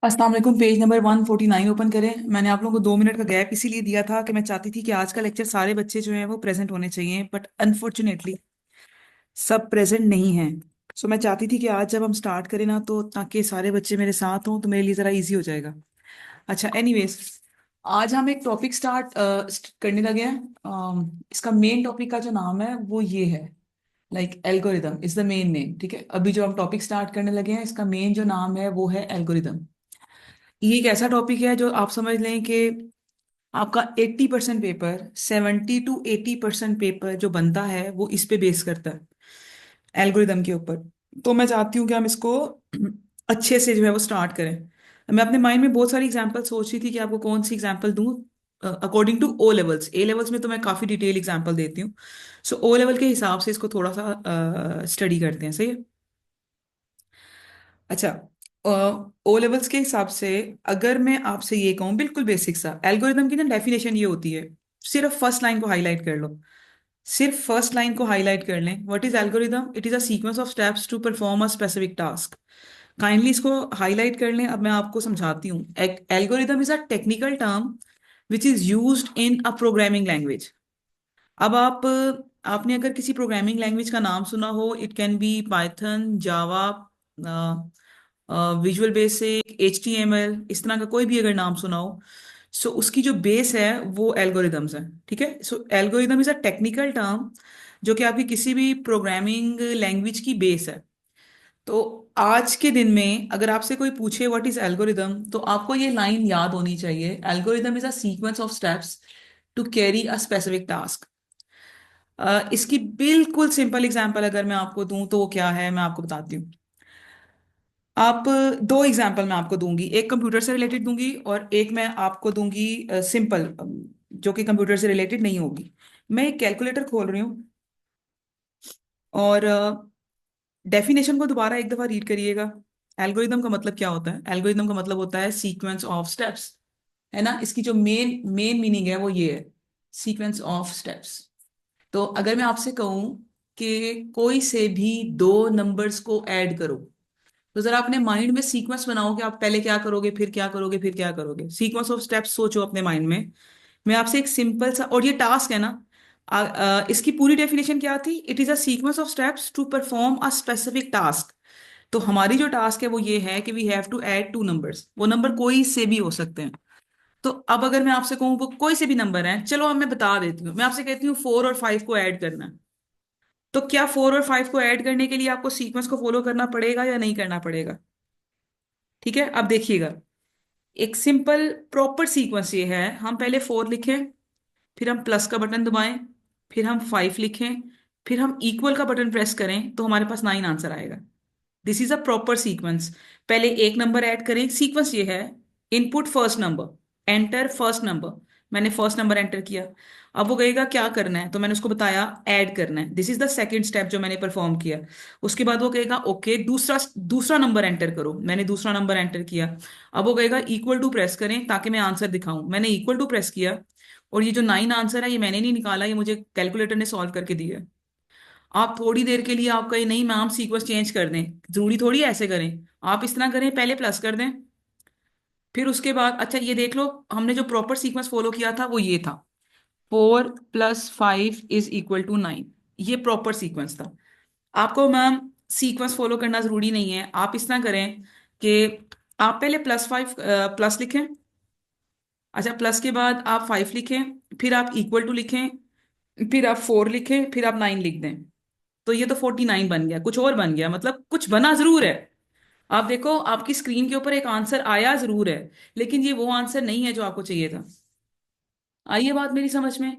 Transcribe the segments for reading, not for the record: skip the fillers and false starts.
अस्सलाम वालेकुम। Page number 149 open करें। मैंने आप लोगों को 2 मिनट का गैप इसीलिए दिया था कि मैं चाहती थी कि आज का लेक्चर सारे बच्चे जो हैं वो प्रेजेंट होने चाहिए, बट अनफॉर्चुनेटली सब प्रेजेंट नहीं हैं। सो मैं चाहती थी कि आज जब हम स्टार्ट करें ना, तो ताकि सारे बच्चे मेरे साथ हों तो मेरे लिए ज़रा इजी हो जाएगा। अच्छा, एनीवेज, आज हम एक टॉपिक स्टार्ट करने लगे हैं। इसका मेन टॉपिक का जो नाम है वो ये है, like algorithm is the main name. ठीक है, अभी जो हम टॉपिक स्टार्ट करने लगे हैं इसका मेन जो नाम है वो है एल्गोरिदम। ये एक ऐसा टॉपिक है जो आप समझ लें कि आपका 80% पेपर, 70 to 80% पेपर जो बनता है वो इस पे बेस करता है, एल्गोरिदम के ऊपर। तो मैं चाहती हूँ कि हम इसको अच्छे से जो है वो स्टार्ट करें। मैं अपने माइंड में बहुत सारी एग्जांपल सोच रही थी कि आपको कौन सी एग्जांपल दूं according to O levels. A levels में तो मैं काफी डिटेल एग्जांपल देती हूँ। सो ओ लेवल के हिसाब से इसको थोड़ा सा स्टडी करते हैं, सही है। अच्छा, ओ लेवल्स के हिसाब से अगर मैं आपसे ये कहूँ बिल्कुल बेसिक सा, एल्गोरिदम की ना डेफिनेशन ये होती है। सिर्फ फर्स्ट लाइन को हाईलाइट कर लो, सिर्फ फर्स्ट लाइन को हाईलाइट कर लें। What is algorithm? It is a sequence of steps to perform a specific task. Kindly इसको हाईलाइट कर लें। अब मैं आपको समझाती हूँ। Algorithm is a technical term which is used in a programming language. अब आपने अगर किसी प्रोग्रामिंग लैंग्वेज का नाम सुना हो, it can be Python, Java, visual basic, HTML, इस तरह का कोई भी अगर नाम सुना हो, सो उसकी जो बेस है वो एल्गोरिदम्स है। ठीक है, so algorithm is a technical term जो कि आपकी किसी भी प्रोग्रामिंग लैंग्वेज की बेस है। तो आज के दिन में अगर आपसे कोई पूछे व्हाट इज एल्गोरिदम, तो आपको ये लाइन याद होनी चाहिए, algorithm is a sequence of steps to carry a specific task. इसकी बिल्कुल सिंपल एग्जांपल अगर मैं आपको दूं तो वो क्या है, मैं आपको बताती हूँ। आप दो एग्जांपल मैं आपको दूंगी, एक कंप्यूटर से रिलेटेड दूंगी और एक मैं आपको दूंगी सिंपल, जो कि कंप्यूटर से रिलेटेड नहीं होगी। मैं एक कैलकुलेटर खोल रही हूँ और डेफिनेशन को दोबारा एक दफा रीड करिएगा। एल्गोरिदम का मतलब क्या होता है? एल्गोरिदम का मतलब होता है सीक्वेंस ऑफ स्टेप्स, है ना। इसकी जो मेन मेन मीनिंग है वो ये है, सीक्वेंस ऑफ स्टेप्स। तो अगर मैं आपसे कहूं कि कोई से भी दो नंबर्स को ऐड करो, तो जरा अपने माइंड में सीक्वेंस बनाओ कि आप पहले क्या करोगे, फिर क्या करोगे, फिर क्या करोगे। सीक्वेंस ऑफ स्टेप्स सोचो अपने माइंड में। मैं आपसे एक सिंपल सा, और ये टास्क है ना, इसकी पूरी डेफिनेशन क्या थी? It is a sequence of steps to perform a specific task. तो हमारी जो टास्क है वो ये है कि we have to add two numbers. वो नंबर कोई से भी हो सकते हैं। तो अब अगर मैं आपसे कहूँ वो कोई से भी नंबर है, चलो अब मैं बता देती हूँ। मैं आपसे कहती हूँ 4 और 5 को ऐड करना है। तो क्या 4 और 5 को ऐड करने के लिए आपको सीक्वेंस को फॉलो करना पड़ेगा या नहीं करना पड़ेगा? ठीक है, अब देखिएगा। एक सिंपल प्रॉपर सीक्वेंस ये है, हम पहले 4 लिखें, फिर हम प्लस का बटन दबाएं, फिर हम 5 लिखें, फिर हम इक्वल का बटन प्रेस करें तो हमारे पास 9 आंसर आएगा। This is a proper sequence. पहले एक नंबर ऐड करें, सीक्वेंस ये है, input first number, enter first number. मैंने फर्स्ट नंबर एंटर किया। अब वो कहेगा क्या करना है, तो मैंने उसको बताया ऐड करना है। This is the second step जो मैंने परफॉर्म किया। उसके बाद वो कहेगा ओके दूसरा दूसरा नंबर एंटर करो। मैंने दूसरा नंबर एंटर किया। अब वो कहेगा इक्वल टू प्रेस करें ताकि मैं आंसर दिखाऊं। मैंने इक्वल टू प्रेस किया और ये जो 9 आंसर है ये मैंने नहीं निकाला, ये मुझे कैलकुलेटर ने सॉल्व करके दिया। आप थोड़ी देर के लिए आप कहें नहीं मैम सीक्वेंस चेंज कर दें, जरूरी थोड़ी है ऐसे करें। आप इस तरह करें, पहले प्लस कर दें, फिर उसके बाद अच्छा ये देख लो, हमने जो प्रॉपर सीक्वेंस फॉलो किया था वो ये था, 4 + 5 = 9। ये प्रॉपर सीक्वेंस था। आपको मैम सीक्वेंस फॉलो करना जरूरी नहीं है। आप इस तरह करें कि आप पहले +5 प्लस लिखें, अच्छा प्लस के बाद आप 5 लिखें, फिर आप इक्वल टू लिखें, फिर आप 4 लिखें, फिर आप 9 लिख दें। तो ये तो 49 बन गया, कुछ और बन गया, मतलब कुछ बना जरूर है। आप देखो आपकी स्क्रीन के ऊपर एक आंसर आया जरूर है, लेकिन ये वो आंसर नहीं है जो आपको चाहिए था। आइए बात मेरी समझ में।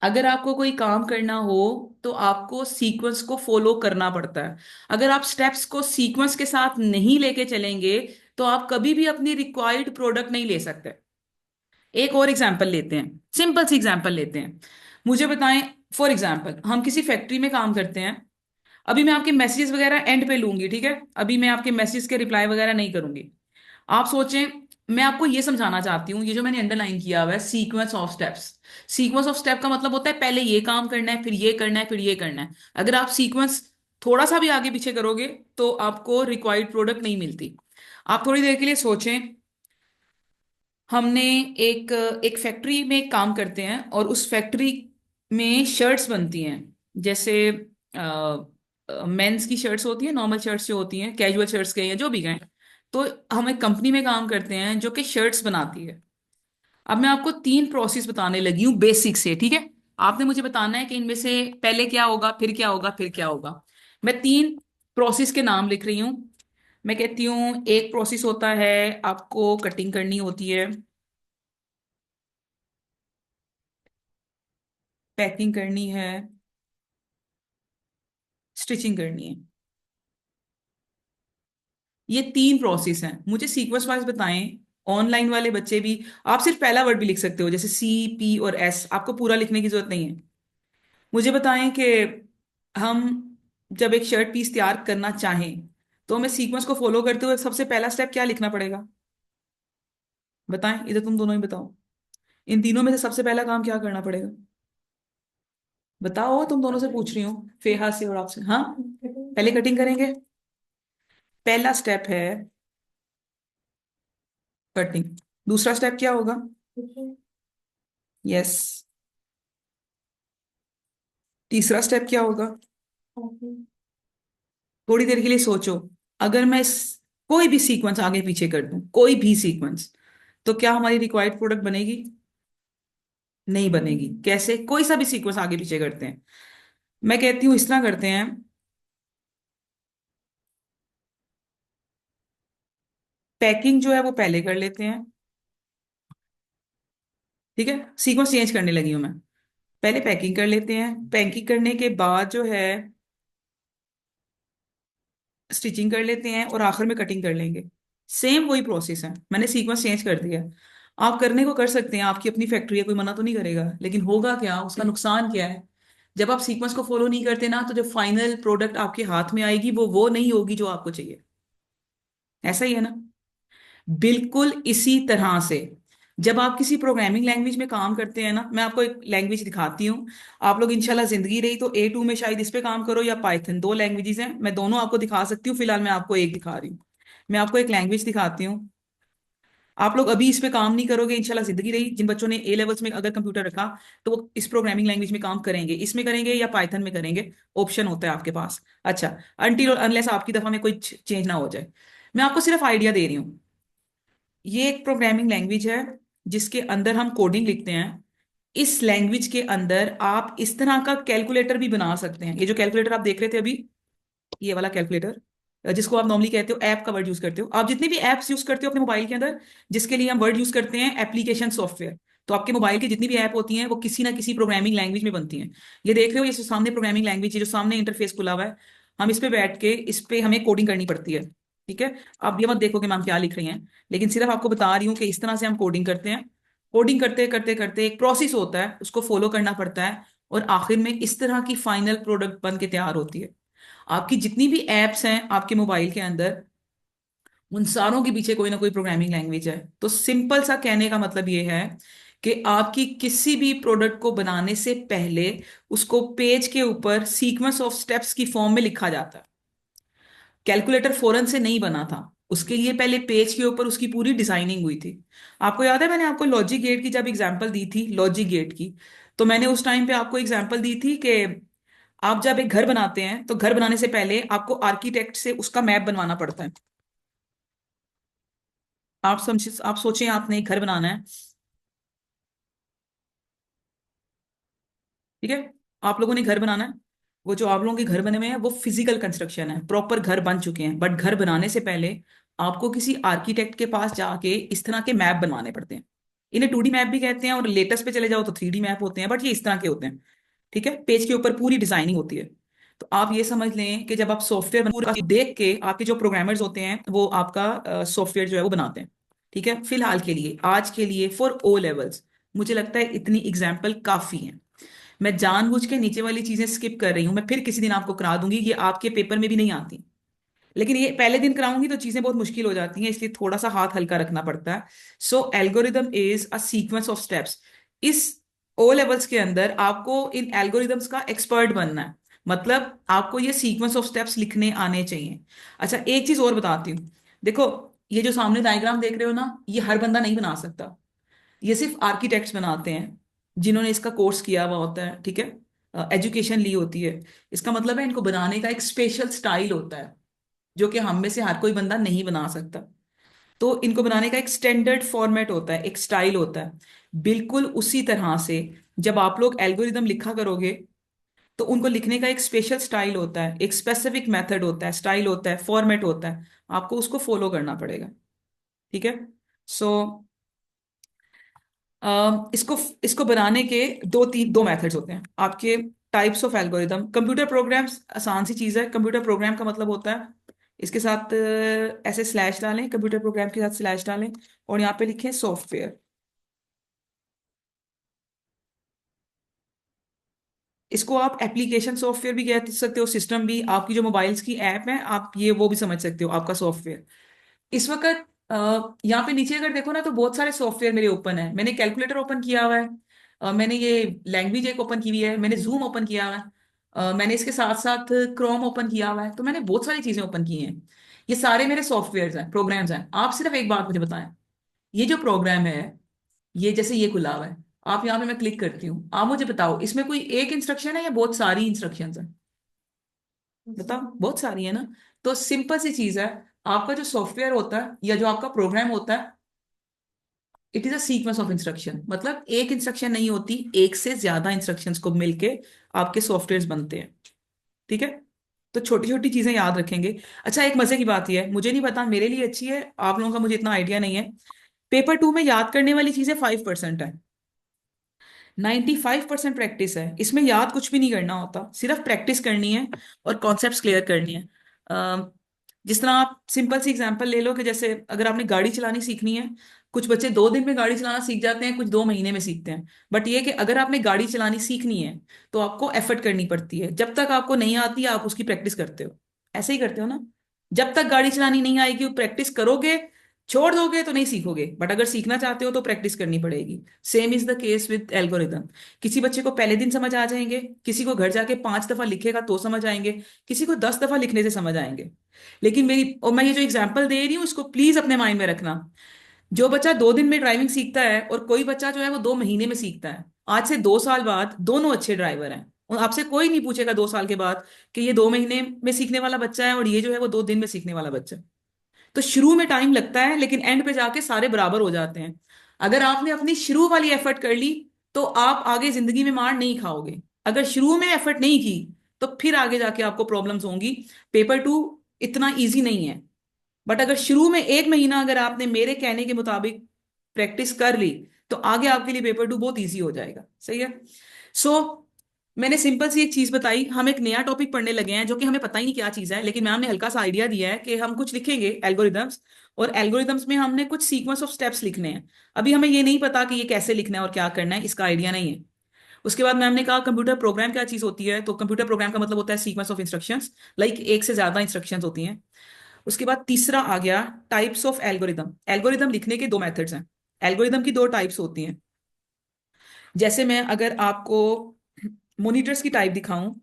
अगर आपको कोई काम करना हो तो आपको सीक्वेंस को फॉलो करना पड़ता है। अगर आप स्टेप्स को सीक्वेंस के साथ नहीं लेके चलेंगे तो आप कभी भी अपनी रिक्वायर्ड प्रोडक्ट नहीं ले सकते। एक और एग्जाम्पल लेते हैं, सिंपल सी एग्जाम्पल लेते हैं। मुझे बताएं, फॉर एग्जाम्पल हम किसी फैक्ट्री में काम करते हैं। अभी मैं आपके मैसेजेस वगैरह एंड पे लूंगी, ठीक है। अभी मैं आपके मैसेज के रिप्लाई वगैरह नहीं करूंगी। आप सोचें, मैं आपको ये समझाना चाहती हूँ, ये जो मैंने अंडरलाइन किया हुआ है sequence of steps. Sequence of step का मतलब होता है पहले ये काम करना है, फिर ये करना है, फिर ये करना है। अगर आप सीक्वेंस थोड़ा सा भी आगे पीछे करोगे तो आपको रिक्वायर्ड प्रोडक्ट नहीं मिलती। आप थोड़ी देर के लिए सोचें। हमने एक एक फैक्ट्री में काम करते हैं और उस फैक्ट्री में शर्ट्स बनती हैं। जैसे मेंस की शर्ट्स होती हैं, नॉर्मल शर्ट्स जो होती हैं, कैजुअल शर्ट्स कहें या जो भी कहें। तो हम एक कंपनी में काम करते हैं जो कि शर्ट्स बनाती है। अब मैं आपको तीन प्रोसेस बताने लगी हूँ बेसिक से, ठीक है। आपने मुझे बताना है कि इनमें से पहले क्या होगा, फिर क्या होगा, फिर क्या होगा। मैं तीन प्रोसेस के नाम लिख रही हूँ। मैं कहती हूँ एक प्रोसेस होता है, आपको कटिंग करनी होती है, पैकिंग करनी है, स्टिचिंग करनी है। ये तीन प्रोसेस हैं, मुझे सीक्वेंस वाइज बताएं। ऑनलाइन वाले बच्चे भी, आप सिर्फ पहला वर्ड भी लिख सकते हो, जैसे सी, पी और एस, आपको पूरा लिखने की जरूरत नहीं है। मुझे बताएं कि हम जब एक शर्ट पीस तैयार करना चाहें तो हमें सीक्वेंस को फॉलो करते हुए सबसे पहला स्टेप क्या लिखना पड़ेगा। बताएं, इधर तुम दोनों ही बताओ। इन तीनों में से सबसे पहला काम क्या करना पड़ेगा। बताओ, तुम दोनों से पूछ रही हूँ, फेहा से और आपसे। हाँ, पहले कटिंग करेंगे। पहला स्टेप है कटिंग। दूसरा स्टेप क्या होगा। यस। तीसरा स्टेप क्या होगा। थोड़ी देर के लिए सोचो। अगर मैं कोई भी सीक्वेंस आगे पीछे कर दूं, कोई भी सीक्वेंस, तो क्या हमारी रिक्वायर्ड प्रोडक्ट बनेगी। नहीं बनेगी। कैसे, कोई सा भी सीक्वेंस आगे पीछे करते हैं। मैं कहती हूँ इस तरह करते हैं। पैकिंग जो है वो पहले कर लेते हैं। ठीक है, सीक्वेंस चेंज करने लगी हूं मैं। पहले पैकिंग कर लेते हैं, पैकिंग करने के बाद जो है स्टिचिंग कर लेते हैं और आखिर में कटिंग कर लेंगे। सेम वही प्रोसेस है, मैंने सीक्वेंस चेंज कर दिया है। आप करने को कर सकते हैं, आपकी अपनी फैक्ट्री है, कोई मना तो नहीं करेगा, लेकिन होगा क्या, उसका नुकसान क्या है। जब आप सीक्वेंस को फॉलो नहीं करते ना, तो जब फाइनल प्रोडक्ट आपके हाथ में आएगी वो नहीं होगी जो आपको चाहिए। ऐसा ही है ना। बिल्कुल इसी तरह से जब आप किसी प्रोग्रामिंग लैंग्वेज में काम करते हैं ना, मैं आपको एक लैंग्वेज दिखाती हूँ। आप लोग इंशाल्लाह जिंदगी रही तो A2 में शायद इस पे काम करो या पाइथन, दो लैंग्वेजेस हैं, मैं दोनों आपको दिखा सकती हूँ, फिलहाल मैं आपको एक दिखा रही हूँ। मैं आपको एक लैंग्वेज दिखाती हूँ। आप लोग अभी इस पे काम नहीं करोगे, इंशाल्लाह जिंदगी रही, जिन बच्चों ने ए लेवल्स में अगर कंप्यूटर रखा तो वो इस प्रोग्रामिंग लैंग्वेज में काम करेंगे, इसमें करेंगे या पाइथन में करेंगे। ऑप्शन होता है आपके पास। अच्छा, अनटिल और अनलेस आपकी दफा में कोई चेंज ना हो जाए। मैं आपको सिर्फ आइडिया दे रही हूँ। ये एक प्रोग्रामिंग लैंग्वेज है जिसके अंदर हम कोडिंग लिखते हैं। इस लैंग्वेज के अंदर आप इस तरह का कैलकुलेटर भी बना सकते हैं। ये जो कैलकुलेटर आप देख रहे थे अभी, ये वाला कैलकुलेटर, जिसको आप नॉर्मली कहते हो ऐप का वर्ड यूज करते हो, आप जितनी भी एप्स यूज करते हो अपने मोबाइल के अंदर, जिसके लिए हम वर्ड यूज करते हैं एप्लीकेशन सॉफ्टवेयर, तो आपके मोबाइल की जितनी भी ऐप होती हैं वो किसी ना किसी प्रोग्रामिंग लैंग्वेज में बनती हैं। ये देख रहे हो, ये जो सामने प्रोग्रामिंग लैंग्वेज है, जो सामने इंटरफेस खुला हुआ है, हम इस पे बैठ के इस पे हमें कोडिंग करनी पड़ती है। ठीक है। अब ये मत देखो कि मैम क्या लिख रही हैं, लेकिन सिर्फ आपको बता रही हूँ कि इस तरह से हम कोडिंग करते हैं। कोडिंग करते करते करते एक प्रोसेस होता है, उसको फॉलो करना पड़ता है, और आखिर में इस तरह की फाइनल प्रोडक्ट बन के तैयार होती है। आपकी जितनी भी एप्स हैं आपके मोबाइल के अंदर, उन सारों के पीछे कोई ना कोई प्रोग्रामिंग लैंग्वेज है। तो सिंपल सा कहने का मतलब ये है कि आपकी किसी भी प्रोडक्ट को बनाने से पहले उसको पेज के ऊपर सीक्वेंस ऑफ स्टेप्स की फॉर्म में लिखा जाता है। कैलकुलेटर फौरन से नहीं बना था, उसके लिए पहले पेज के ऊपर उसकी पूरी डिजाइनिंग हुई थी। आपको याद है, मैंने आपको लॉजिक गेट की जब एग्जांपल दी थी, लॉजिक गेट की, तो मैंने उस टाइम पे आपको एग्जांपल दी थी कि आप जब एक घर बनाते हैं तो घर बनाने से पहले आपको आर्किटेक्ट से उसका मैप बनवाना पड़ता है। आप समझ, आप सोचें आपने एक घर बनाना है। ठीक है, आप लोगों ने घर बनाना है। वो जो आप लोगों के घर बने हुए हैं वो फिजिकल कंस्ट्रक्शन है, प्रॉपर घर बन चुके हैं, बट घर बनाने से पहले आपको किसी आर्किटेक्ट के पास जाके इस तरह के मैप बनवाने पड़ते हैं। इन्हें 2D मैप भी कहते हैं, और लेटेस्ट पे चले जाओ तो 3D मैप होते हैं, बट ये इस तरह के होते हैं। ठीक है, पेज के ऊपर पूरी डिजाइनिंग होती है। तो आप ये समझ लें कि जब आप सॉफ्टवेयर पूरा देख के, आपके जो प्रोग्रामर्स होते हैं वो आपका सॉफ्टवेयर जो है वो बनाते हैं। ठीक है, फिलहाल के लिए, आज के लिए, फॉर ओ लेवल्स, मुझे लगता है इतनी एग्जाम्पल काफी है। मैं जानबूझ के नीचे वाली चीजें स्किप कर रही हूँ, मैं फिर किसी दिन आपको करा दूंगी, ये आपके पेपर में भी नहीं आती, लेकिन ये पहले दिन कराऊंगी तो चीजें बहुत मुश्किल हो जाती हैं, इसलिए थोड़ा सा हाथ हल्का रखना पड़ता है। So algorithm is a sequence of steps. इस ओ लेवल्स के अंदर आपको इन एल्गोरिदम्स का एक्सपर्ट बनना है, मतलब आपको ये सीक्वेंस ऑफ स्टेप्स लिखने आने चाहिए। अच्छा, एक चीज और बताती हूँ। देखो, ये जो सामने डायग्राम देख रहे हो ना, ये हर बंदा नहीं बना सकता। ये सिर्फ आर्किटेक्ट्स बनाते हैं, जिन्होंने इसका कोर्स किया हुआ होता है, ठीक है, एजुकेशन ली होती है। इसका मतलब है इनको बनाने का एक स्पेशल स्टाइल होता है, जो कि हम में से हर कोई बंदा नहीं बना सकता। तो इनको बनाने का एक स्टैंडर्ड फॉर्मेट होता है, एक स्टाइल होता है। बिल्कुल उसी तरह से जब आप लोग एल्गोरिदम लिखा करोगे, तो उनको लिखने का एक स्पेशल स्टाइल होता है, एक स्पेसिफिक मेथड होता है, स्टाइल होता है, फॉर्मेट होता है। आपको उसको फॉलो करना पड़ेगा, ठीक है। सो इसको इसको बनाने के दो मेथड्स होते हैं आपके। Types of algorithm, computer programs आसान सी चीज है। कंप्यूटर प्रोग्राम का मतलब होता है, इसके साथ ऐसे स्लैश डालें, कंप्यूटर प्रोग्राम के साथ स्लैश डालें, और यहाँ पे लिखें सॉफ्टवेयर। इसको आप एप्लीकेशन सॉफ्टवेयर भी कह सकते हो, सिस्टम भी, आपकी जो मोबाइल्स की ऐप है आप ये वो भी समझ सकते हो आपका सॉफ्टवेयर। इस वक्त यहाँ पे नीचे अगर देखो ना, तो बहुत सारे सॉफ्टवेयर मेरे ओपन है। मैंने कैलकुलेटर ओपन किया हुआ है, मैंने ये लैंग्वेज एक ओपन की हुई है, मैंने जूम ओपन किया हुआ है, मैंने इसके साथ साथ क्रोम ओपन किया हुआ है। तो मैंने बहुत सारी चीजें ओपन की हैं। ये सारे मेरे सॉफ्टवेयर हैं, प्रोग्राम्स हैं। आप सिर्फ एक बात मुझे बताएं, ये जो प्रोग्राम है, ये जैसे ये खुला हुआ है, आप यहाँ पे मैं क्लिक करती हूँ, आप मुझे बताओ इसमें कोई एक इंस्ट्रक्शन है या बहुत सारी इंस्ट्रक्शंस हैं? बताओ, बहुत सारी है ना। तो सिंपल सी चीज है, आपका जो सॉफ्टवेयर होता है या जो आपका प्रोग्राम होता है, it is a sequence of instruction. मतलब एक इंस्ट्रक्शन नहीं होती, एक से ज्यादा इंस्ट्रक्शंस को मिलके आपके सॉफ्टवेयर बनते हैं, ठीक है। तो छोटी छोटी चीजें याद रखेंगे। अच्छा, एक मजे की बात यह है, मुझे नहीं पता मेरे लिए अच्छी है, आप लोगों का मुझे इतना आइडिया नहीं है। पेपर टू में याद करने वाली चीजें 5% है, 95% प्रैक्टिस है। इसमें याद कुछ भी नहीं करना होता, सिर्फ प्रैक्टिस करनी है और कॉन्सेप्ट्स क्लियर करनी है। जिस तरह आप सिंपल सी एग्जांपल ले लो कि जैसे अगर आपने गाड़ी चलानी सीखनी है, कुछ बच्चे 2 दिन में गाड़ी चलाना सीख जाते हैं, कुछ 2 महीने में सीखते हैं। बट ये कि अगर आपने गाड़ी चलानी सीखनी है, तो आपको एफर्ट करनी पड़ती है। जब तक आपको नहीं आती आप उसकी प्रैक्टिस करते हो, ऐसे ही करते हो ना। जब तक गाड़ी चलानी नहीं आएगी, वो प्रैक्टिस करोगे, छोड़ दोगे तो नहीं सीखोगे। बट अगर सीखना चाहते हो तो प्रैक्टिस करनी पड़ेगी। Same is the case with algorithm. किसी बच्चे को पहले दिन समझ आ जाएंगे, किसी को घर जाके 5 दफा लिखेगा तो समझ आएंगे, किसी को 10 दफा लिखने से समझ आएंगे। लेकिन मेरी और मैं ये जो एग्जांपल दे रही हूँ, इसको प्लीज अपने माइंड में रखना। जो बच्चा 2 दिन में ड्राइविंग सीखता है और कोई बच्चा जो है वो 2 महीने में सीखता है, आज से 2 साल बाद दोनों अच्छे ड्राइवर हैं। और आपसे कोई नहीं पूछेगा 2 साल के बाद कि ये 2 महीने में सीखने वाला बच्चा है और ये जो है वो 2 दिन में सीखने वाला बच्चा है। तो शुरू में टाइम लगता है, लेकिन एंड पे जाके सारे बराबर हो जाते हैं। अगर आपने अपनी शुरू वाली एफर्ट कर ली, तो आप आगे जिंदगी में मार नहीं खाओगे। अगर शुरू में एफर्ट नहीं की, तो फिर आगे जाके आपको प्रॉब्लम्स होंगी। पेपर टू इतना इजी नहीं है। बट अगर शुरू में 1 महीना अगर आपने मेरे कहने के मुताबिक प्रैक्टिस कर ली, तो आगे आपके लिए पेपर टू बहुत इजी हो जाएगा, सही है। सो मैंने सिंपल सी एक चीज बताई, हम एक नया टॉपिक पढ़ने लगे हैं जो कि हमें पता ही नहीं क्या चीज है, लेकिन मैम ने हल्का सा आइडिया दिया है कि हम कुछ लिखेंगे एल्गोरिदम्स, और एल्गोरिदम्स में हमने कुछ सीक्वेंस ऑफ स्टेप्स लिखने हैं। अभी हमें ये नहीं पता कि ये कैसे लिखना है और क्या करना है, इसका आइडिया नहीं है। उसके बाद मैम ने कहा कंप्यूटर प्रोग्राम क्या चीज होती है, तो कंप्यूटर प्रोग्राम का मतलब होता है सीक्वेंस ऑफ इंस्ट्रक्शंस, लाइक एक से ज्यादा इंस्ट्रक्शंस होती हैं। उसके बाद तीसरा आ गया टाइप्स ऑफ एल्गोरिदम। एल्गोरिदम लिखने के दो मेथड्स हैं। एल्गोरिदम की दो टाइप्स होती हैं। जैसे मैं अगर आपको मोनिटर्स की टाइप दिखाऊं,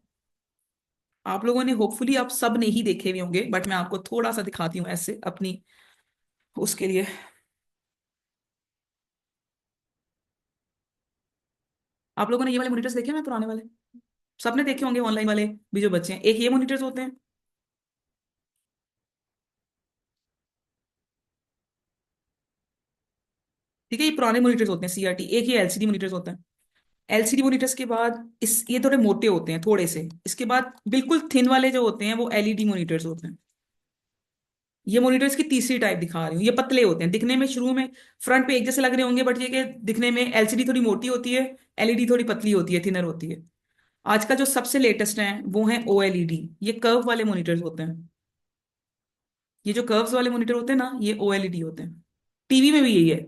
आप लोगों ने होपफुली आप सब ने ही देखे हुए होंगे, बट मैं आपको थोड़ा सा दिखाती हूँ ऐसे अपनी उसके लिए। आप लोगों ने ये वाले मॉनिटर्स देखे हैं पुराने वाले? सबने देखे होंगे, ऑनलाइन वाले भी जो बच्चे हैं। एक ये मॉनिटर्स होते हैं, ठीक है, ये पुराने मॉनिटर्स होते हैं सीआरटी। एक ये एलसीडी मॉनिटर्स होता है। एलसीडी मॉनिटर्स के बाद इस ये थोड़े मोटे होते हैं थोड़े से। इसके बाद बिल्कुल थिन वाले जो होते हैं वो एलईडी मॉनिटर्स होते हैं। ये मॉनिटर्स की तीसरी टाइप दिखा रही हूँ। ये पतले होते हैं दिखने में, शुरू में फ्रंट पे एक जैसे लग रहे होंगे, बट ये कि दिखने में एलसीडी थोड़ी मोटी होती है, एलईडी थोड़ी पतली होती है, थिनर होती है। आज का जो सबसे लेटेस्ट है वो है ओएलईडी। ये कर्व वाले मॉनिटर्स होते हैं। ये जो कर्व्स वाले मॉनिटर होते हैं ना, ये ओएलईडी होते हैं। टीवी में भी यही है।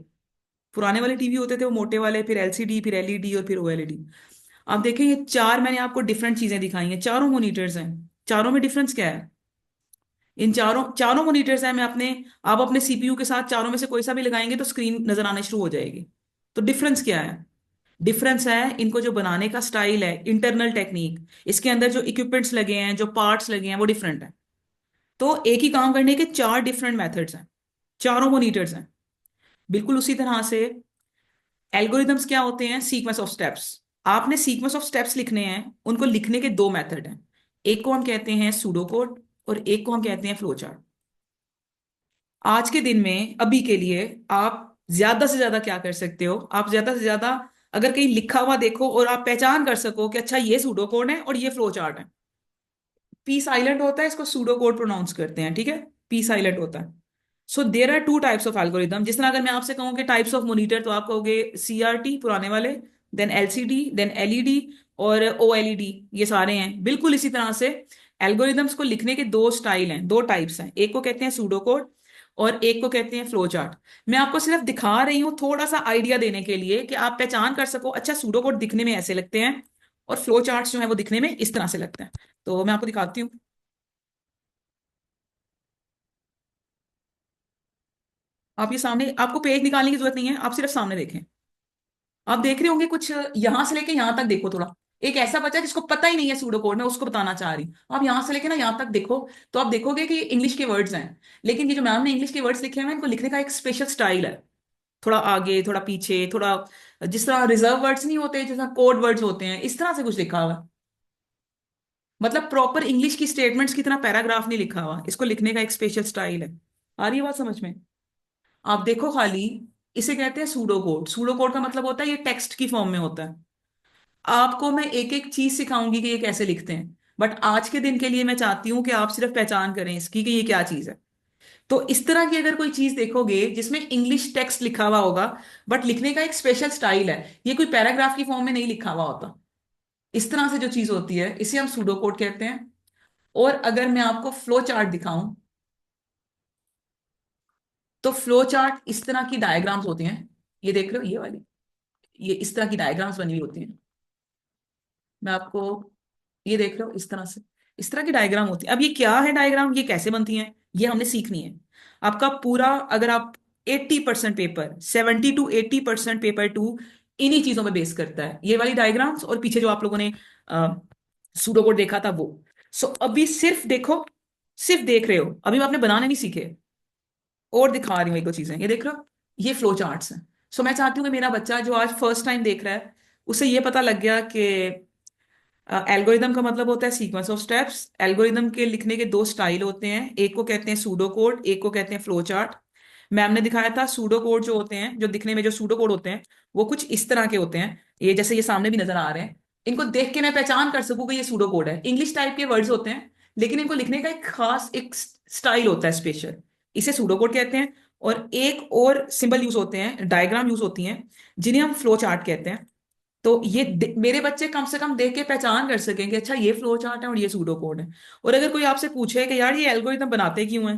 पुराने वाले टीवी होते थे वो मोटे वाले, फिर एलसीडी, फिर एलईडी और फिर ओएलईडी। आप देखें, ये चार मैंने आपको डिफरेंट चीजें दिखाई हैं, चारों मॉनिटर्स हैं। चारों में डिफरेंस क्या है? इन चारों चारों मॉनिटर्स हैं। मैं अपने आप अपने सीपीयू के साथ चारों में से कोई सा भी लगाएंगे तो स्क्रीन नजर आना शुरू हो जाएगी। तो डिफरेंस क्या है? डिफरेंस है इनको जो बनाने का स्टाइल है, इंटरनल टेक्निक, इसके अंदर जो इक्विपमेंट्स लगे हैं, जो पार्ट्स लगे हैं, वो डिफरेंट है। तो एक ही काम करने के चार डिफरेंट मेथड्स हैं। चारों मोनीटर्स हैं। बिल्कुल उसी तरह से एल्गोरिदम्स क्या होते हैं? Sequence of steps. आपने सीक्वेंस ऑफ स्टेप्स लिखने हैं, उनको लिखने के दो मेथड हैं। एक को हम कहते हैं सूडो कोड, और एक को हम कहते हैं फ्लो चार्ट। आज के दिन में अभी के लिए आप ज्यादा से ज्यादा क्या कर सकते हो? आप ज्यादा से ज्यादा अगर कहीं लिखा हुआ देखो और आप पहचान कर सको कि अच्छा ये सूडो कोड है और ये फ्लो चार्ट है। पी साइलेंट होता है, इसको सूडो कोड प्रोनाउंस करते हैं, ठीक है। पी साइलेंट होता है। So there are two types of algorithm. जिस तरह अगर मैं आपसे कहूँ कि टाइप्स ऑफ मॉनिटर, तो आप कहोगे सीआरटी पुराने वाले, देन एलसीडी, देन एलईडी, और ओएलईडी। ये सारे हैं। बिल्कुल इसी तरह से एल्गोरिदम्स को लिखने के दो स्टाइल हैं, दो टाइप्स हैं। एक को कहते हैं सूडो कोड और एक को कहते हैं फ्लो चार्ट। मैं आपको सिर्फ दिखा रही हूँ थोड़ा सा आइडिया देने के लिए कि आप पहचान कर सको, अच्छा सूडो कोड दिखने में ऐसे लगते हैं और फ्लो चार्ट्स जो है वो दिखने में इस तरह से लगते हैं। तो मैं आपको दिखाती हूँ। आप ये सामने, आपको पेज निकालने की जरूरत नहीं है, आप सिर्फ सामने देखें। आप देख रहे होंगे कुछ यहां से लेके यहां तक देखो थोड़ा। एक ऐसा बच्चा जिसको पता ही नहीं है सूडो कोड, मैं उसको बताना चाह रही हूँ। आप यहां से लेके ना यहां तक देखो, तो आप देखोगे कि इंग्लिश के वर्ड्स हैं। लेकिन ये जो मैम ने इंग्लिश के वर्ड्स लिखे हैं, इनको लिखने का एक स्पेशल स्टाइल है। थोड़ा आगे, थोड़ा पीछे, थोड़ा जिस तरह रिजर्व वर्ड्स नहीं होते, जिस तरह कोड वर्ड्स होते हैं, इस तरह से कुछ लिखा हुआ है। मतलब प्रॉपर इंग्लिश की स्टेटमेंट्स की तरह पैराग्राफ नहीं लिखा हुआ, इसको लिखने का एक स्पेशल स्टाइल है। आ रही है बात समझ में? आप देखो खाली, इसे कहते हैं सूडो कोड। सूडो कोड का मतलब होता है ये टेक्स्ट की फॉर्म में होता है। आपको मैं एक एक चीज सिखाऊंगी कि ये कैसे लिखते हैं, बट आज के दिन के लिए मैं चाहती हूं कि आप सिर्फ पहचान करें इसकी कि ये क्या चीज है। तो इस तरह की अगर कोई चीज देखोगे जिसमें इंग्लिश टेक्स्ट लिखा हुआ होगा, बट लिखने का एक स्पेशल स्टाइल है, ये कोई पैराग्राफ की फॉर्म में नहीं लिखा हुआ होता। इस तरह से जो चीज होती है इसे हम सूडो कोड कहते हैं। और अगर मैं आपको फ्लो चार्ट दिखाऊं, तो फ्लो चार्ट इस तरह की डायग्राम्स होती हैं। ये देख रहे हो, ये वाली, ये इस तरह की डायग्राम्स बनी हुई होती हैं। मैं आपको, ये देख रहे हो इस तरह से, इस तरह की डायग्राम होती है। अब ये क्या है डायग्राम, ये कैसे बनती है, ये हमने सीखनी है। आपका पूरा, अगर आप 80% पेपर, 70 to 80% पेपर टू इन्हीं चीजों में बेस करता है, ये वाली डायग्राम्स और पीछे जो आप लोगों ने सूडो कोड देखा था वो। सो अभी सिर्फ देखो, सिर्फ देख रहे हो, अभी आपने बनाने नहीं सीखे। और दिखा रही हूँ एक दो चीजें, ये देख रहे हो, ये फ्लो चार्ट्स हैं। सो मैं चाहती हूँ कि मेरा बच्चा जो आज फर्स्ट टाइम देख रहा है, उसे ये पता लग गया कि एल्गोरिदम का मतलब होता है सीक्वेंस ऑफ स्टेप्स। एल्गोरिदम के लिखने के दो स्टाइल होते हैं, एक को कहते हैं सूडो कोड, एक को कहते हैं फ्लो चार्ट। मैम ने दिखाया था सूडो कोड जो होते हैं, जो दिखने में जो सूडो कोड होते हैं, वो कुछ इस तरह के होते हैं। ये जैसे ये सामने भी नजर आ रहे हैं, इनको देख के मैं पहचान कर सकूं कि ये सूडो कोड है। इंग्लिश टाइप के वर्ड्स होते हैं, लेकिन इनको लिखने का एक खास एक स्टाइल होता है स्पेशल, इसे सूडो कोड कहते हैं। और एक और सिंबल यूज होते हैं, डायग्राम यूज होती हैं, जिन्हें हम फ्लो चार्ट कहते हैं। तो ये मेरे बच्चे कम से कम देख के पहचान कर सकेंगे, अच्छा ये फ्लो चार्ट है और ये सूडो कोड है। और अगर कोई आपसे पूछे कि यार ये एल्गोरिथम बनाते क्यों हैं,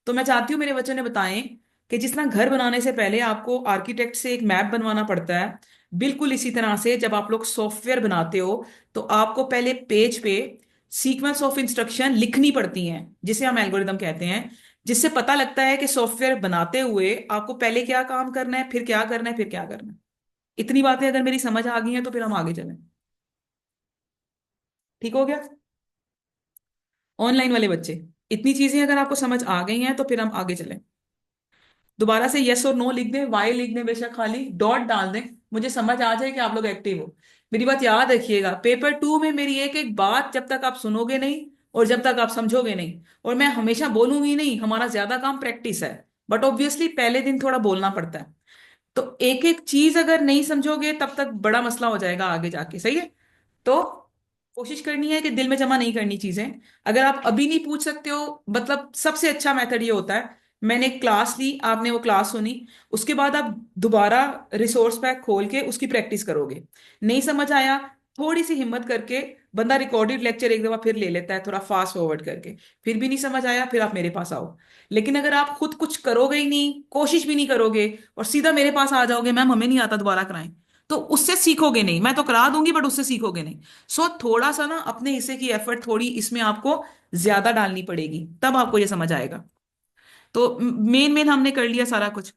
तो मैं चाहती हूँ मेरे बच्चे ने बताएं कि जिस तरह घर बनाने से पहले आपको आर्किटेक्ट से एक मैप बनवाना पड़ता है, बिल्कुल इसी तरह से जब आप लोग सॉफ्टवेयर बनाते हो, तो आपको पहले पेज पे सीक्वेंस ऑफ इंस्ट्रक्शन लिखनी पड़ती हैं, जिसे हम एल्गोरिथम कहते हैं। जिससे पता लगता है कि सॉफ्टवेयर बनाते हुए आपको पहले क्या काम करना है, फिर क्या करना है, फिर क्या करना है। इतनी बातें अगर मेरी समझ आ गई हैं तो फिर हम आगे चलें। ठीक हो गया? ऑनलाइन वाले बच्चे, इतनी चीजें अगर आपको समझ आ गई हैं तो फिर हम आगे चलें। दोबारा से यस और नो लिख दें, वाई लिख दें, बेशक खाली डॉट डाल दें, मुझे समझ आ जाए कि आप लोग एक्टिव हो। मेरी बात याद रखिएगा, पेपर टू में मेरी एक एक बात जब तक आप सुनोगे नहीं और जब तक आप समझोगे नहीं, और मैं हमेशा बोलूंगी नहीं, हमारा ज्यादा काम प्रैक्टिस है, बट ऑब्वियसली पहले दिन थोड़ा बोलना पड़ता है। तो एक एक चीज अगर नहीं समझोगे तब तक बड़ा मसला हो जाएगा आगे जाके, सही है? तो कोशिश करनी है कि दिल में जमा नहीं करनी चीजें। अगर आप अभी नहीं पूछ सकते हो, मतलब सबसे अच्छा मेथड ये होता है, मैंने एक क्लास ली, आपने वो क्लास सुनी, उसके बाद आप दोबारा रिसोर्स पैक खोल के उसकी प्रैक्टिस करोगे। नहीं समझ आया, थोड़ी सी हिम्मत करके बंदा रिकॉर्डेड लेक्चर एक दफा फिर ले लेता है, थोड़ा फास्ट फॉरवर्ड करके। फिर भी नहीं समझ आया, फिर आप मेरे पास आओ। लेकिन अगर आप खुद कुछ करोगे ही नहीं, कोशिश भी नहीं करोगे, और सीधा मेरे पास आ जाओगे, मैम हमें नहीं आता दोबारा कराएं, तो उससे सीखोगे नहीं। मैं तो करा दूंगी बट उससे सीखोगे नहीं। सो थोड़ा सा ना अपने हिस्से की एफर्ट थोड़ी इसमें आपको ज्यादा डालनी पड़ेगी, तब आपको ये समझ आएगा। तो मेन मेन हमने कर लिया सारा कुछ,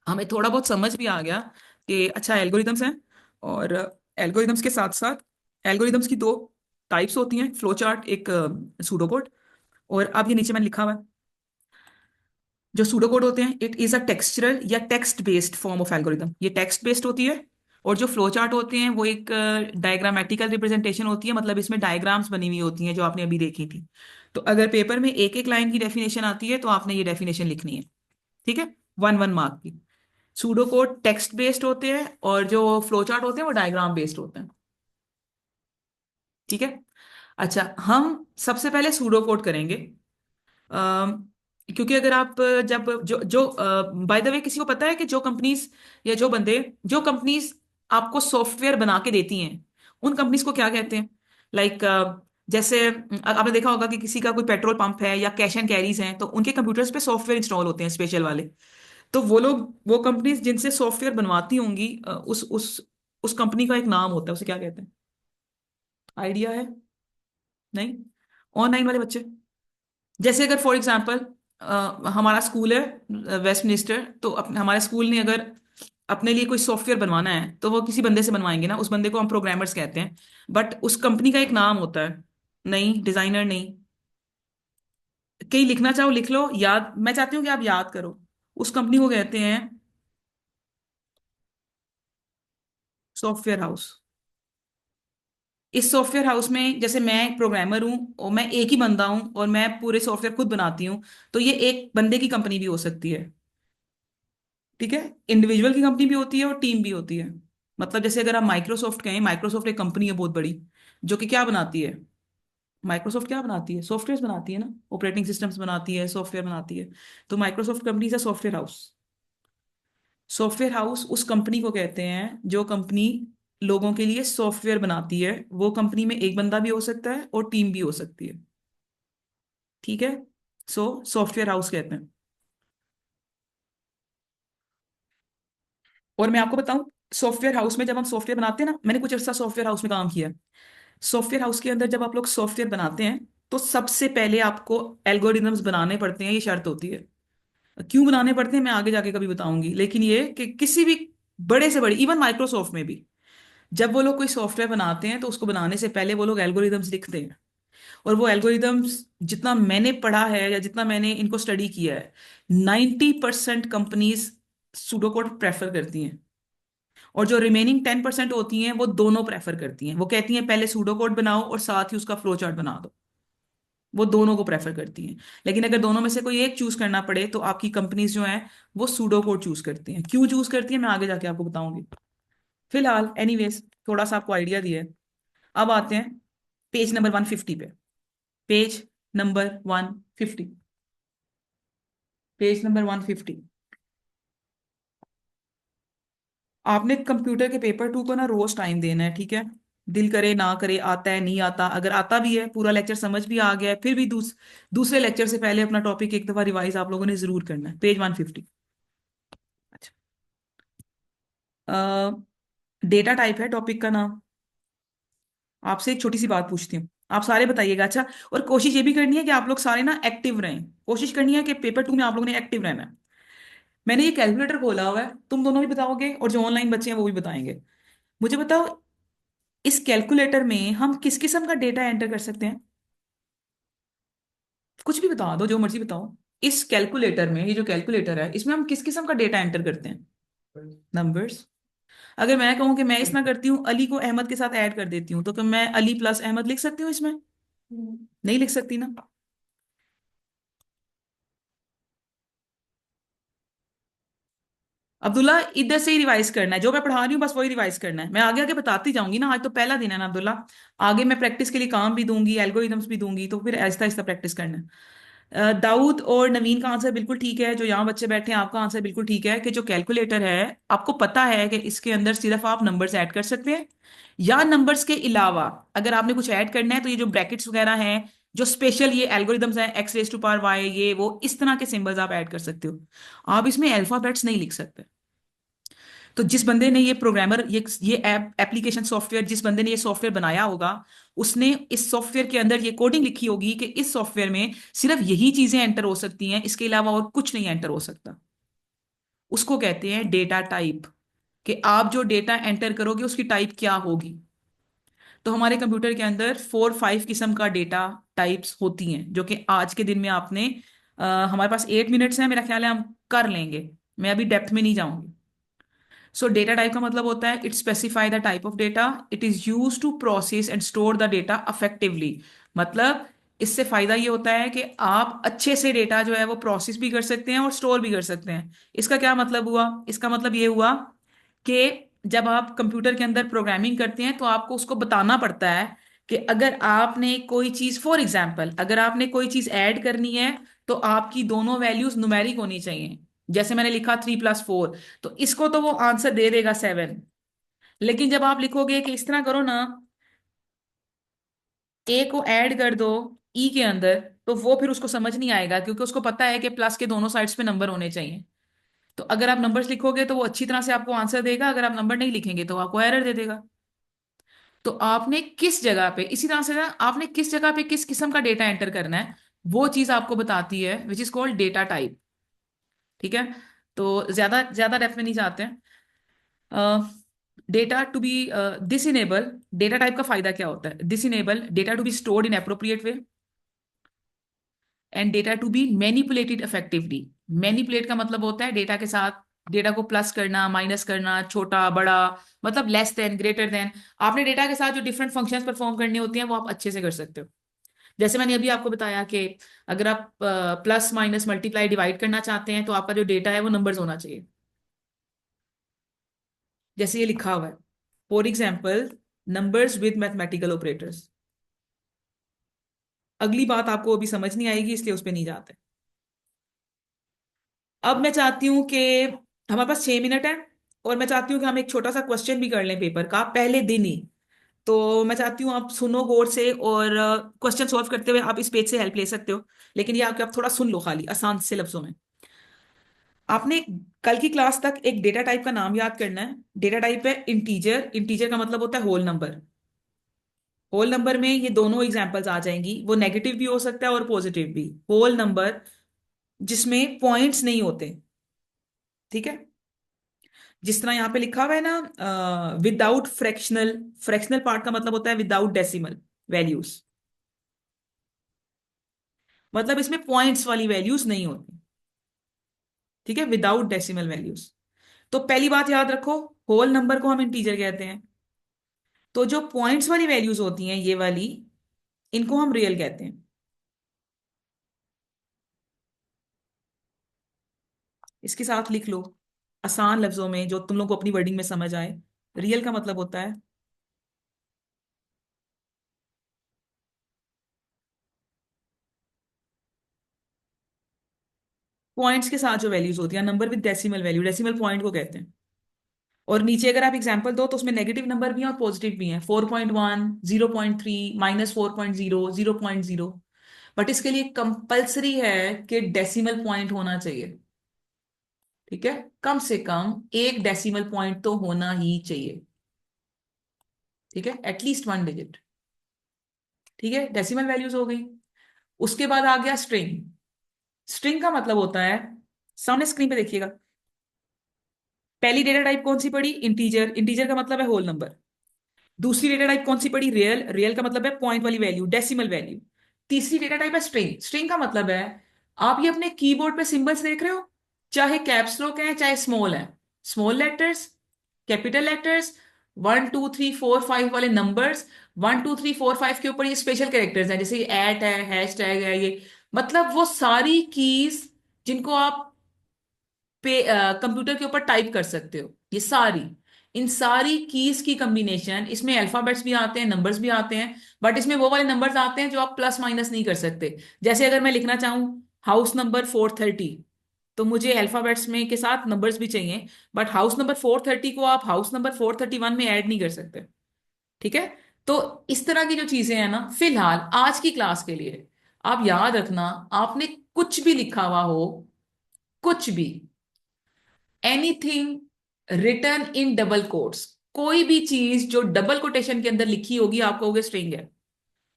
हमें थोड़ा बहुत समझ भी आ गया कि अच्छा एल्गोरिदम्स हैं। और एल्गोरिदम्स के साथ साथ एल्गोरिदम्स की दो टाइप्स होती हैं, फ्लो चार्ट, एक सूडो कोड। और अब ये नीचे मैंने लिखा हुआ है, जो सूडो कोड होते हैं, इट इज अ टेक्सचरल या text based form of algorithm, ये टेक्स्ट बेस्ड होती है। और जो फ्लो चार्ट होते हैं वो एक डायग्रामेटिकल रिप्रेजेंटेशन होती है, मतलब इसमें डायग्राम्स बनी हुई होती हैं जो आपने अभी देखी थी। तो अगर पेपर में एक एक लाइन की डेफिनेशन आती है तो आपने ये डेफिनेशन लिखनी है। ठीक है, वन वन मार्क की। सूडो कोड टेक्स्ट बेस्ड होते हैं और जो फ्लो चार्ट होते हैं वो डायग्राम बेस्ड होते हैं। ठीक है। अच्छा, हम सबसे पहले सूडो कोड करेंगे। अम, क्योंकि अगर आप जब जो जो बाय द वे, किसी को पता है कि जो कंपनीज या जो कंपनीज आपको सॉफ्टवेयर बना के देती हैं उन कंपनीज को क्या कहते हैं? लाइक जैसे आपने देखा होगा कि किसी का कोई पेट्रोल पंप है या कैश एंड कैरीज हैं, तो उनके कंप्यूटर्स पे सॉफ्टवेयर इंस्टॉल होते हैं स्पेशल वाले। तो वो कंपनीज जिनसे सॉफ्टवेयर बनवाती होंगी, उस कंपनी का एक नाम होता है, उसे क्या कहते हैं? आइडिया है? नहीं? ऑनलाइन वाले बच्चे। जैसे अगर फॉर एग्जांपल हमारा स्कूल है वेस्टमिनिस्टर, तो हमारे स्कूल ने अगर अपने लिए कोई सॉफ्टवेयर बनवाना है तो वो किसी बंदे से बनवाएंगे ना, उस बंदे को हम प्रोग्रामर्स कहते हैं। बट उस कंपनी का एक नाम होता है। नहीं, डिजाइनर नहीं। कहीं लिखना चाहो लिख लो, याद मैं चाहती हूँ कि आप याद करो। उस कंपनी को कहते हैं सॉफ्टवेयर हाउस। इस सॉफ्टवेयर हाउस में जैसे मैं एक प्रोग्रामर हूँ और मैं एक ही बंदा हूँ और मैं पूरे सॉफ्टवेयर खुद बनाती हूँ, तो ये एक बंदे की कंपनी भी हो सकती है। ठीक है। इंडिविजुअल की कंपनी भी होती है और टीम भी होती है। मतलब जैसे अगर आप माइक्रोसॉफ्ट कहें, माइक्रोसॉफ्ट एक कंपनी है बहुत बड़ी, जो कि क्या बनाती है? माइक्रोसॉफ्ट क्या बनाती है? सॉफ्टवेयर बनाती है ना, ऑपरेटिंग सिस्टम्स बनाती है, सॉफ्टवेयर बनाती है। तो माइक्रोसॉफ्ट कंपनी है सॉफ्टवेयर हाउस। सॉफ्टवेयर हाउस उस कंपनी को कहते हैं जो कंपनी लोगों के लिए सॉफ्टवेयर बनाती है। वो कंपनी में एक बंदा भी हो सकता है और टीम भी हो सकती है। ठीक है। सो सॉफ्टवेयर हाउस कहते हैं। और मैं आपको बताऊं, सॉफ्टवेयर हाउस में जब हम सॉफ्टवेयर बनाते हैं ना, मैंने कुछ अर्सा सॉफ्टवेयर हाउस में काम किया है। सॉफ्टवेयर हाउस के अंदर जब आप लोग सॉफ्टवेयर बनाते हैं तो सबसे पहले आपको एल्गोरिदम्स बनाने पड़ते हैं, ये शर्त होती है। क्यों बनाने पड़ते हैं मैं आगे जाके कभी बताऊंगी, लेकिन ये कि किसी भी बड़े से बड़े, इवन माइक्रोसॉफ्ट में भी, जब वो लोग कोई सॉफ्टवेयर बनाते हैं तो उसको बनाने से पहले वो लोग एल्गोरिदम्स लिखते हैं। और वो एल्गोरिदम्स, जितना मैंने पढ़ा है या जितना मैंने इनको स्टडी किया है, 90% कंपनीज सुडोकोड प्रेफर करती हैं। और जो रिमेनिंग 10% होती हैं वो दोनों प्रेफर करती हैं। वो कहती हैं पहले सूडो कोड बनाओ और साथ ही उसका फ्लो चार्ट बना दो। वो दोनों को प्रेफर करती हैं। लेकिन अगर दोनों में से कोई एक चूज करना पड़े तो आपकी कंपनीज जो हैं वो सूडो कोड चूज करती हैं। क्यों चूज करती हैं मैं आगे जाके आपको बताऊंगी। फिलहाल एनीवेज, थोड़ा सा आपको आइडिया दिया है। अब आते हैं पेज नंबर 150 पे। Page number 150। Page number 150। आपने कंप्यूटर के पेपर टू को ना रोज टाइम देना है, ठीक है? दिल करे ना करे, आता है नहीं आता, अगर आता भी है पूरा लेक्चर समझ भी आ गया है, फिर भी दूसरे लेक्चर से पहले अपना टॉपिक एक दफा रिवाइज आप लोगों ने जरूर करना है। पेज 150। अच्छा। डेटा टाइप है टॉपिक का नाम। आपसे एक छोटी सी बात पूछती हूँ, आप सारे बताइएगा। अच्छा, और कोशिश ये भी करनी है कि आप लोग सारे ना एक्टिव रहें। कोशिश करनी है कि पेपर टू में आप लोगों ने एक्टिव रहना है। मैंने ये कैलकुलेटर खोला हुआ है, तुम दोनों भी बताओगे और जो ऑनलाइन बच्चे हैं वो भी बताएंगे। मुझे बताओ, इस कैलकुलेटर में हम किस किस्म का डेटा एंटर कर सकते हैं? कुछ भी बता दो, जो मर्जी बताओ। इस कैलकुलेटर में, ये जो कैलकुलेटर है, इसमें हम किस किस्म का डेटा एंटर करते हैं? नंबर्स। अगर मैं कहूं कि मैं इसमें करती हूँ अली को अहमद के साथ ऐड कर देती हूँ, तो क्या मैं अली प्लस अहमद लिख सकती हूँ इसमें? नहीं लिख सकती ना। अब्दुल्ला, इधर से ही रिवाइज करना है, जो मैं पढ़ा रही हूँ बस वही रिवाइज करना है। मैं आगे आगे बताती जाऊंगी ना, आज तो पहला दिन है ना अब्दुल्ला। आगे मैं प्रैक्टिस के लिए काम भी दूंगी, एल्गोरिदम्स भी दूंगी, तो फिर आहिस्ता आहिस्ता प्रैक्टिस करना है। दाऊद और नवीन का आंसर बिल्कुल ठीक है, जो यहाँ बच्चे बैठे हैं आपका आंसर बिल्कुल ठीक है कि जो कैलकुलेटर है, आपको पता है कि इसके अंदर सिर्फ आप नंबर्स ऐड कर सकते हैं, या नंबर्स के अलावा अगर आपने कुछ ऐड करना है तो ये जो ब्रैकेट्स वगैरह हैं, जो स्पेशल ये एल्गोरिदम्स हैं, x raise to power y, ये वो इस तरह के सिंबल्स आप ऐड कर सकते हो। आप इसमें अल्फाबेट्स नहीं लिख सकते। तो जिस बंदे ने ये प्रोग्रामर, ये एप्लीकेशन सॉफ्टवेयर, जिस बंदे ने ये सॉफ्टवेयर बनाया होगा, उसने इस सॉफ्टवेयर के अंदर ये कोडिंग लिखी होगी कि इस सॉफ्टवेयर में सिर्फ यही चीजें एंटर हो सकती हैं, इसके अलावा और कुछ नहीं एंटर हो सकता। उसको कहते हैं डेटा टाइप, कि आप जो डेटा एंटर करोगे उसकी टाइप क्या होगी। तो हमारे कंप्यूटर के अंदर 4-5 किस्म का डेटा टाइप्स होती हैं, जो कि आज के दिन में आपने हमारे पास 8 मिनट्स हैं, मेरा ख्याल है हम कर लेंगे। मैं अभी डेप्थ में नहीं जाऊंगी। सो डेटा टाइप का मतलब होता है it specify the type of data it is use to process and store the data effectively. मतलब इससे फायदा ये होता है कि आप अच्छे से डेटा जो है वो प्रोसेस भी कर सकते हैं और स्टोर भी कर सकते हैं। इसका क्या मतलब हुआ? इसका मतलब ये हुआ कि जब आप कंप्यूटर के अंदर प्रोग्रामिंग करते हैं तो आपको उसको बताना पड़ता है कि अगर आपने कोई चीज, फॉर एग्जाम्पल अगर आपने कोई चीज ऐड करनी है तो आपकी दोनों वैल्यूज न्यूमेरिक होनी चाहिए। जैसे मैंने लिखा 3+4, तो इसको तो वो आंसर दे देगा 7। लेकिन जब आप लिखोगे कि इस तरह करो ना, ए को ऐड कर दो ई के अंदर, तो वो फिर उसको समझ नहीं आएगा क्योंकि उसको पता है कि प्लस के दोनों साइड्स पे नंबर होने चाहिए। तो अगर आप नंबर्स लिखोगे तो वो अच्छी तरह से आपको आंसर देगा, अगर आप नंबर नहीं लिखेंगे तो वो आपको एरर दे देगा। तो आपने किस जगह पे, इसी तरह से ना, आपने किस जगह पे किस किस्म का डेटा एंटर करना है वो चीज आपको बताती है, which is called data type. ठीक है। तो ज्यादा ज्यादा डेप्थ में नहीं जाते हैं। Data to be this enable, data type का फायदा क्या होता है? This enable data to be stored in appropriate way and data to be manipulated effectively. Manipulate का मतलब होता है डेटा के साथ डेटा को प्लस करना, माइनस करना, छोटा बड़ा, मतलब लेस देन, ग्रेटर देन। आपने डेटा के साथ जो डिफरेंट फंक्शंस परफॉर्म करने होते हैं वो आप अच्छे से कर सकते हो। जैसे मैंने अभी आपको बताया कि अगर आप प्लस माइनस मल्टीप्लाई डिवाइड करना चाहते हैं तो आपका जो डेटा है वो नंबर्स होना चाहिए, जैसे ये लिखा हुआ है, for example numbers with mathematical operators. अगली बात आपको अभी समझ नहीं आएगी इसलिए उस पर नहीं जाते। अब मैं चाहती हूँ कि हमारे पास 6 मिनट है और मैं चाहती हूँ कि हम एक छोटा सा क्वेश्चन भी कर लें पेपर का पहले दिन ही। तो मैं चाहती हूँ आप सुनो गौर से और क्वेश्चन सॉल्व करते हुए आप इस पेज से हेल्प ले सकते हो। लेकिन ये आप थोड़ा सुन लो खाली आसान से लफ्जों में। आपने कल की क्लास तक एक डेटा टाइप का नाम याद करना है। डेटा टाइप है इंटीजर। इंटीजर का मतलब होता है होल नंबर। होल नंबर में ये दोनों एग्जांपल्स आ जाएंगी, वो नेगेटिव भी हो सकता है और पॉजिटिव भी। होल नंबर जिसमें पॉइंट्स नहीं होते। ठीक है। जिस तरह यहाँ पे लिखा हुआ है ना, विदाउट फ्रैक्शनल। फ्रैक्शनल पार्ट का मतलब होता है विदाउट डेसिमल वैल्यूज। मतलब इसमें पॉइंट्स वाली वैल्यूज नहीं होती। ठीक है, विदाउट डेसिमल वैल्यूज। तो पहली बात याद रखो, होल नंबर को हम इंटीजर कहते हैं। तो जो पॉइंट्स वाली वैल्यूज होती हैं ये वाली, इनको हम रियल कहते हैं। इसके साथ लिख लो आसान लफ्जों में जो तुम लोग को अपनी वर्डिंग में समझ आए। रियल का मतलब होता है पॉइंट्स के साथ जो वैल्यूज होती हैं, number with decimal value, decimal point को कहते हैं। और नीचे अगर आप एग्जांपल दो तो उसमें नेगेटिव नंबर भी हैं और पॉजिटिव भी हैं। 4.1, 0.3, -4.0, 0.0। बट इसके लिए कंपलसरी है कि डेसिमल पॉइंट होना चाहिए। ठीक है, कम से कम एक डेसिमल पॉइंट तो होना ही चाहिए। ठीक है, एटलीस्ट 1 डिजिट। ठीक है, डेसिमल वैल्यूज हो गई। उसके बाद आ गया स्ट्रिंग। स्ट्रिंग का मतलब होता है, सामने स्क्रीन पे देखिएगा, पहली डेटा टाइप कौन सी पड़ी? इंटीजर। इंटीजर का मतलब है होल नंबर। दूसरी डेटा टाइप कौन सी पड़ी? रियल। रियल का मतलब है पॉइंट वाली वैल्यू, डेसिमल वैल्यू। तीसरी डेटा टाइप है स्ट्रिंग। स्ट्रिंग का मतलब है, आप ये अपने कीबोर्ड पे सिंबल्स देख रहे हो, चाहे कैप्स लॉक है चाहे स्मॉल है, स्मॉल लेटर्स, कैपिटल लेटर्स, 1 2 3 4 5 वाले नंबर्स, 1 2 3 4 5 के ऊपर ये स्पेशल कैरेक्टर्स हैं, जैसे एट है, हैश टैग है, ये मतलब वो सारी कीज जिनको आप पे कंप्यूटर के ऊपर टाइप कर सकते हो, ये सारी, इन सारी कीज की कॉम्बिनेशन। इसमें अल्फाबेट्स भी आते हैं, नंबर्स भी आते हैं, बट इसमें वो वाले नंबर्स आते हैं जो आप प्लस माइनस नहीं कर सकते। जैसे अगर मैं लिखना चाहूँ हाउस नंबर 430, तो मुझे अल्फाबेट्स में के साथ नंबर्स भी चाहिए, बट हाउस नंबर 430 को आप हाउस नंबर 431 में ऐड नहीं कर सकते। ठीक है। तो इस तरह की जो चीजें हैं ना, फिलहाल आज की क्लास के लिए आप याद रखना, आपने कुछ भी लिखा हुआ हो, कुछ भी, anything return in double quotes, कोई भी चीज जो डबल कोटेशन के अंदर लिखी होगी आप कहोगे स्ट्रिंग है।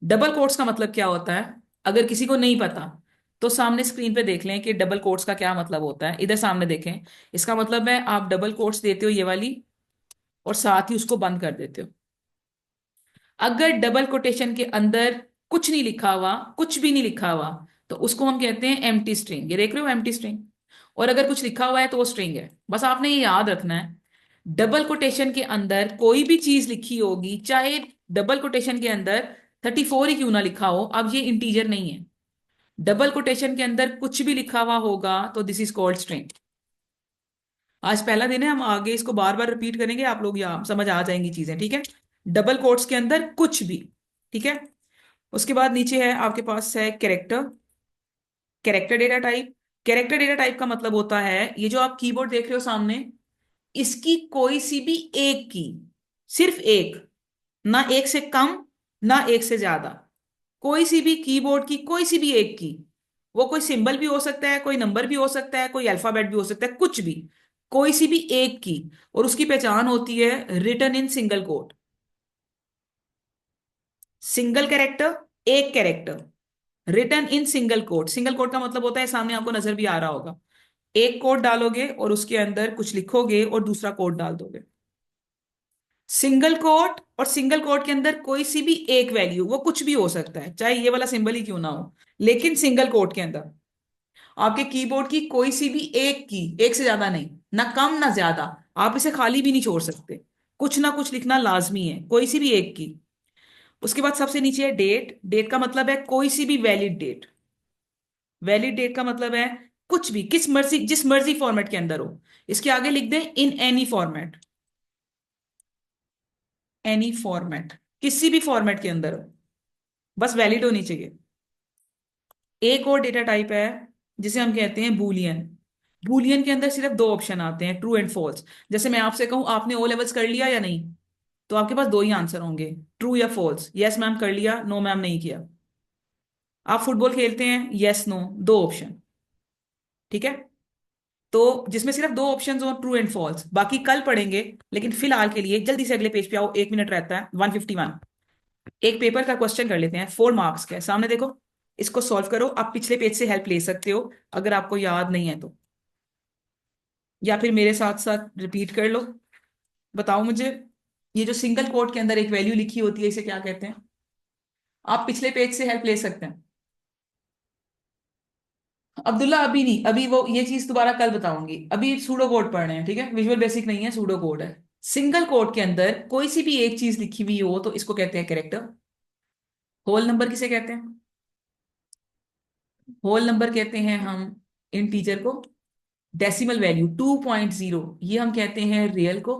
डबल कोट्स का मतलब क्या होता है? अगर किसी को नहीं पता तो सामने स्क्रीन पे देख लें कि डबल कोट्स का क्या मतलब होता है, इधर सामने देखें। इसका मतलब है आप डबल कोट्स देते हो ये वाली, और साथ ही उसको बंद कर देते हो। अगर डबल कोटेशन के अंदर कुछ नहीं लिखा हुआ, कुछ भी नहीं लिखा हुआ, तो उसको हम कहते हैं एम्प्टी स्ट्रिंग। ये देख रहे हो एम्प्टी स्ट्रिंग। और अगर कुछ लिखा हुआ है तो वो स्ट्रिंग है। बस आपने ये याद रखना है, डबल कोटेशन के अंदर कोई भी चीज लिखी होगी, चाहे डबल कोटेशन के अंदर 34 ही क्यों ना लिखा हो, अब ये इंटीजर नहीं है। डबल कोटेशन के अंदर कुछ भी लिखा हुआ होगा तो दिस इज कॉल्ड स्ट्रिंग। आज पहला दिन है, हम आगे इसको बार बार रिपीट करेंगे, आप लोग यहाँ समझ आ जाएंगी चीजें, ठीक है। डबल कोट्स के अंदर कुछ भी, ठीक है। उसके बाद नीचे है आपके पास है character. Character data type. Character data type का मतलब होता है, ये जो आप कीबोर्ड देख रहे हो सामने, इसकी कोई सी भी एक की, सिर्फ एक, ना एक से कम ना एक से ज्यादा, कोई सी भी कीबोर्ड की कोई सी भी एक की, वो कोई सिंबल भी हो सकता है, कोई नंबर भी हो सकता है, कोई अल्फाबेट भी हो सकता है, कुछ भी, कोई सी भी एक की, और उसकी पहचान होती है written in single quote. Single character, एक character, written in single quote. Single quote का मतलब होता है, सामने आपको नजर भी आ रहा होगा, एक कोट डालोगे और उसके अंदर कुछ लिखोगे और दूसरा कोट डाल दोगे। सिंगल कोट, और सिंगल कोट के अंदर कोई सी भी एक वैल्यू, वो कुछ भी हो सकता है, चाहे ये वाला सिंबल ही क्यों ना हो, लेकिन सिंगल कोट के अंदर आपके कीबोर्ड की कोई सी भी एक की, एक से ज्यादा नहीं, ना कम ना ज्यादा, आप इसे खाली भी नहीं छोड़ सकते, कुछ ना कुछ लिखना लाजमी है, कोई सी भी एक की। उसके बाद सबसे नीचे है डेट। डेट का मतलब है कोई सी भी वैलिड डेट। वैलिड डेट का मतलब है कुछ भी, किस मर्जी, जिस मर्जी फॉर्मेट के अंदर हो। इसके आगे लिख दें in any format. Any format, किसी भी फॉर्मेट के अंदर हो, बस वैलिड होनी चाहिए। एक और डेटा टाइप है जिसे हम कहते हैं बूलियन। बूलियन के अंदर सिर्फ दो ऑप्शन आते हैं, ट्रू एंड फॉल्स। जैसे मैं आपसे कहूं आपने ओ लेवल्स कर लिया या नहीं, तो आपके पास दो ही आंसर होंगे, ट्रू या फॉल्स। यस मैम कर लिया, नो मैम नहीं किया। आप फुटबॉल खेलते हैं, यस नो, दो ऑप्शन, ठीक है। तो जिसमें सिर्फ दो ऑप्शंस हो, ट्रू एंड फॉल्स, बाकी कल पढ़ेंगे। लेकिन फिलहाल के लिए जल्दी से अगले पेज पे आओ, 1 मिनट रहता है, 151। एक पेपर का क्वेश्चन कर लेते हैं, 4 मार्क्स का है, सामने देखो। इसको सॉल्व करो, आप पिछले पेज से हेल्प ले सकते हो अगर आपको याद नहीं है तो, या फिर मेरे साथ साथ रिपीट कर लो। बताओ मुझे, ये जो सिंगल कोट के अंदर एक वैल्यू लिखी होती है, इसे क्या कहते हैं? आप पिछले पेज से हेल्प ले सकते हैं। अब्दुल्ला अभी नहीं, अभी वो ये चीज दोबारा कल बताऊंगी, अभी सूडो कोड पढ़ रहे हैं, ठीक है। विजुअल बेसिक नहीं है, सूडो कोड है। सिंगल कोट के अंदर कोई सी भी एक चीज लिखी हुई हो तो इसको कहते हैं कैरेक्टर। होल नंबर किसे कहते हैं? होल नंबर कहते हैं हम इंटीजर को। डेसिमल वैल्यू 2.0, ये हम कहते हैं रियल को।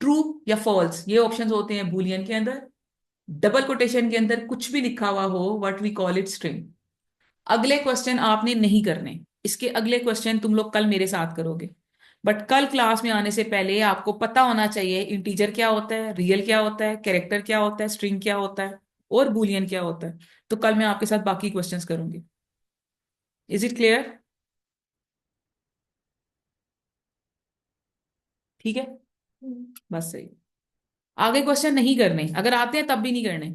ट्रू या फॉल्स, ये ऑप्शंस होते हैं बूलियन के अंदर। डबल कोटेशन के अंदर कुछ भी लिखा हुआ हो, what we call it string. अगले क्वेश्चन आपने नहीं करने, इसके अगले क्वेश्चन तुम लोग कल मेरे साथ करोगे। बट कल क्लास में आने से पहले आपको पता होना चाहिए इंटीजर क्या होता है, रियल क्या होता है, कैरेक्टर क्या होता है, स्ट्रिंग क्या होता है, और बूलियन क्या होता है। तो कल मैं आपके साथ बाकी क्वेश्चंस करूंगी। Is it clear? ठीक है, बस सही। आगे क्वेश्चन नहीं करने, अगर आते हैं तब भी नहीं करने।